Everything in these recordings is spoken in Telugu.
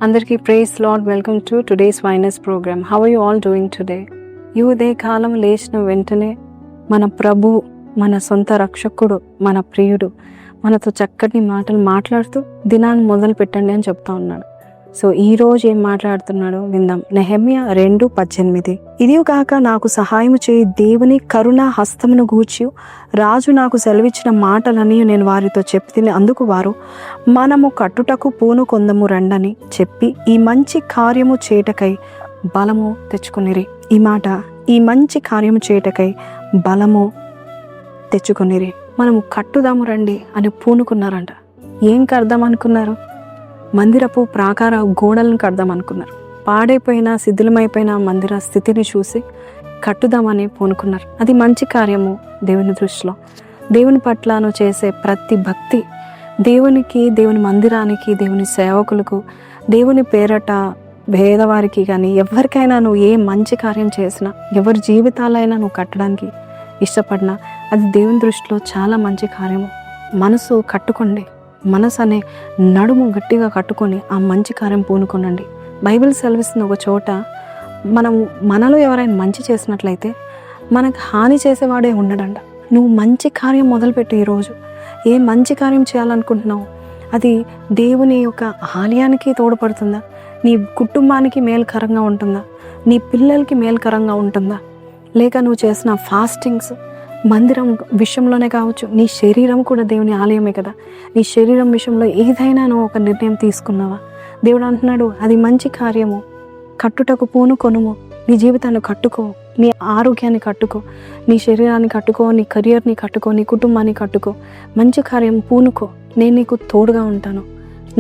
అందరికీ praise Lord. Welcome to today's వైనస్ programme. How are you all doing today? ఈ ఉదయ కాలం లేచిన వెంటనే మన ప్రభు, మన సొంత రక్షకుడు, మన ప్రియుడు మనతో చక్కటి మాటలు మాట్లాడుతూ దినాన్ని మొదలు పెట్టండి అని చెప్తా ఉన్నాడు. సో ఈ రోజు ఏం మాట్లాడుతున్నాడో విందాం. నెహెమ్యా 2:18. ఇదియు కాక నాకు సహాయము చేయి దేవుని కరుణా హస్తమును గూర్చి రాజు నాకు సెలవిచ్చిన మాటలని నేను వారితో చెప్పితిని. అందుకు వారు, మనము కట్టుటకు పూనుకొందము రండని చెప్పి ఈ మంచి కార్యము చేటకై బలము తెచ్చుకొనిరి. ఈ మాట, ఈ మంచి కార్యము చేటకై బలము తెచ్చుకొనిరి. మనము కట్టుదాము రండి అని పూనుకున్నారంట. ఏం కడదాం అనుకున్నారు? మందిరపు ప్రాకార గోడలను కడదాం అనుకున్నారు. పాడైపోయిన శిథిలమైపోయిన మందిర స్థితిని చూసి కట్టుదామని పూనుకున్నారు. అది మంచి కార్యము దేవుని దృష్టిలో. దేవుని పట్ల నువ్వు చేసే ప్రతి భక్తి దేవునికి, దేవుని మందిరానికి, దేవుని సేవకులకు, దేవుని పేరట భేదవారికి కానీ ఎవరికైనా నువ్వు ఏ మంచి కార్యం చేసినా, ఎవరి జీవితాలైనా నువ్వు కట్టడానికి ఇష్టపడినా అది దేవుని దృష్టిలో చాలా మంచి కార్యము. మనసు కట్టుకోండి. మనసు అనే నడుము గట్టిగా కట్టుకొని ఆ మంచి కార్యం పూనుకోనండి. బైబిల్ సెలవిస్తున్న ఒక చోట మనలో ఎవరైనా మంచి చేసినట్లయితే మనకు హాని చేసేవాడే ఉండడంట. నువ్వు మంచి కార్యం మొదలుపెట్టి ఈరోజు ఏ మంచి కార్యం చేయాలనుకుంటున్నావు? అది దేవుని యొక్క ఆలయానికి తోడ్పడుతుందా? నీ కుటుంబానికి మేలుకరంగా ఉంటుందా? నీ పిల్లలకి మేలుకరంగా ఉంటుందా? లేక నువ్వు చేసిన ఫాస్టింగ్స్ మందిరం విషయంలోనే కావచ్చు, నీ శరీరం కూడా దేవుని ఆలయమే కదా. నీ శరీరం విషయంలో ఏదైనా నువ్వు ఒక నిర్ణయం తీసుకున్నావా? దేవుడు అంటున్నాడు, అది మంచి కార్యము. కట్టుటకు పూనుకొనుము. నీ జీవితాన్ని కట్టుకో, నీ ఆరోగ్యాన్ని కట్టుకో, నీ శరీరాన్ని కట్టుకో, నీ కెరియర్ని కట్టుకో, నీ కుటుంబాన్ని కట్టుకో. మంచి కార్యం పూనుకో. నేను నీకు తోడుగా ఉంటాను.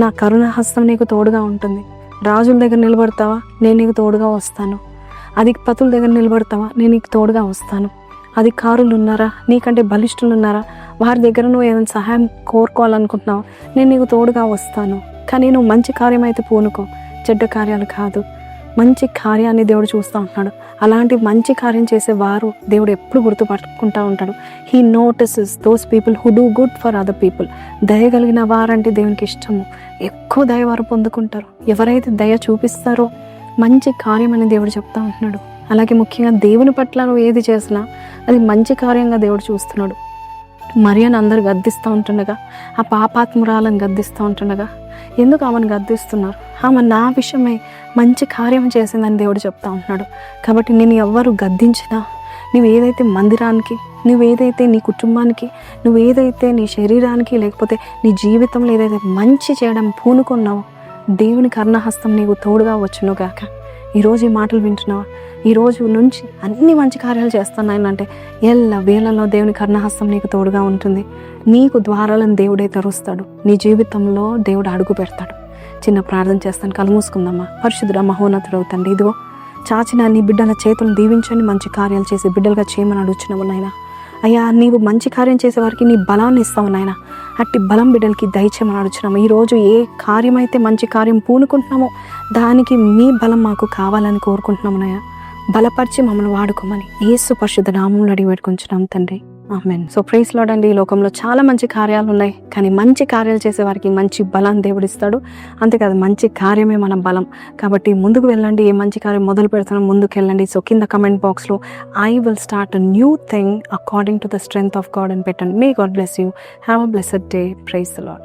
నా కరుణాహస్తం నీకు తోడుగా ఉంటుంది. రాజుల దగ్గర నిలబడతావా? నేను నీకు తోడుగా వస్తాను. అధిపతుల దగ్గర నిలబడతావా? నేను నీకు తోడుగా వస్తాను. అధికారులు ఉన్నారా? నీకంటే బలిష్ఠులు ఉన్నారా? వారి దగ్గర నువ్వు ఏదైనా సహాయం కోరుకోవాలనుకుంటున్నావు? నేను నీకు తోడుగా వస్తాను. కానీ నువ్వు మంచి కార్యం అయితే పూనుకో, చెడ్డ కార్యాలు కాదు. మంచి కార్యాన్ని దేవుడు చూస్తూ ఉంటున్నాడు. అలాంటి మంచి కార్యం చేసేవారు దేవుడు ఎప్పుడు గుర్తుపట్టుకుంటూ ఉంటాడు. He notices those people who do good for other people. దయగలిగిన వారంటే దేవునికి ఇష్టము. ఎక్కువ దయ వారు పొందుకుంటారు. ఎవరైతే దయ చూపిస్తారో మంచి కార్యం అని దేవుడు చెప్తా ఉంటున్నాడు. అలాగే ముఖ్యంగా దేవుని పట్ల నువ్వు ఏది చేసినా అది మంచి కార్యంగా దేవుడు చూస్తున్నాడు. మరియను అందరు గద్దిస్తూ ఉంటుండగా, ఆ పాపాత్మురాలను గద్దిస్తూ ఉంటుండగా, ఎందుకు ఆమెను గద్దిస్తున్నారు? ఆమె నా విషయమై మంచి కార్యం చేసిందని దేవుడు చెప్తా ఉంటున్నాడు. కాబట్టి నేను ఎవ్వరు గద్దించినా, నువ్వు ఏదైతే మందిరానికి, నువ్వేదైతే నీ కుటుంబానికి, నువ్వేదైతే నీ శరీరానికి, లేకపోతే నీ జీవితంలో ఏదైతే మంచి చేయడం పూనుకున్నావో దేవుని కరుణాహస్తం నీకు తోడుగా వచ్చును గాక. ఈరోజు ఈ మాటలు వింటున్నావా? ఈరోజు నుంచి అన్ని మంచి కార్యాలు చేస్తున్నాయని అంటే ఎల్ల వేళల్లో దేవుని కరుణాహస్తం నీకు తోడుగా ఉంటుంది. నీకు ద్వారాలను దేవుడే తెరుస్తాడు. నీ జీవితంలో దేవుడు అడుగు పెడతాడు. చిన్న ప్రార్థన చేస్తాను. కళ్ళు మూసుకుందామా. పరిశుద్ధుడా, మహోన్నతుడవు తండ్రి, ఇదిగో చాచిన నీ బిడ్డల చేతులను దీవించండి. మంచి కార్యాలు చేసి బిడ్డలుగా చేయమని అడుగుచున్నావు నాయన. అయ్యా, నీవు మంచి కార్యం చేసే వారికి నీ బలాన్ని ఇస్తావు నాయన. అట్టి బలం బిడ్డలకి దయచేయమని అడుగుచున్నాము. ఈరోజు ఏ కార్యమైతే మంచి కార్యం పూనుకుంటున్నామో దానికి మీ బలం మాకు కావాలని కోరుకుంటున్నాము నాయన. బలపరిచి మమ్మల్ని వాడుకోమని యేసు పరిశుద్ధ నామములో అడిగి పెట్టుకుంటున్నాం తండ్రి. ఆమేన్. సో ప్రైజ్ లార్డ్ అండి. ఈ లోకంలో చాలా మంచి కార్యాలు ఉన్నాయి, కానీ మంచి కార్యాలు చేసే వారికి మంచి బలాన్ని దేవుడు ఇస్తాడు. అంతేకాదు, మంచి కార్యమే మన బలం. కాబట్టి ముందుకు వెళ్ళండి. ఏ మంచి కార్యం మొదలు పెడుతున్నాం, ముందుకు వెళ్ళండి. సో కింద కమెంట్ బాక్స్లో I will start a new thing according to the strength of God అని పెట్టండి. May God bless you. Have a blessed day. Praise the lord.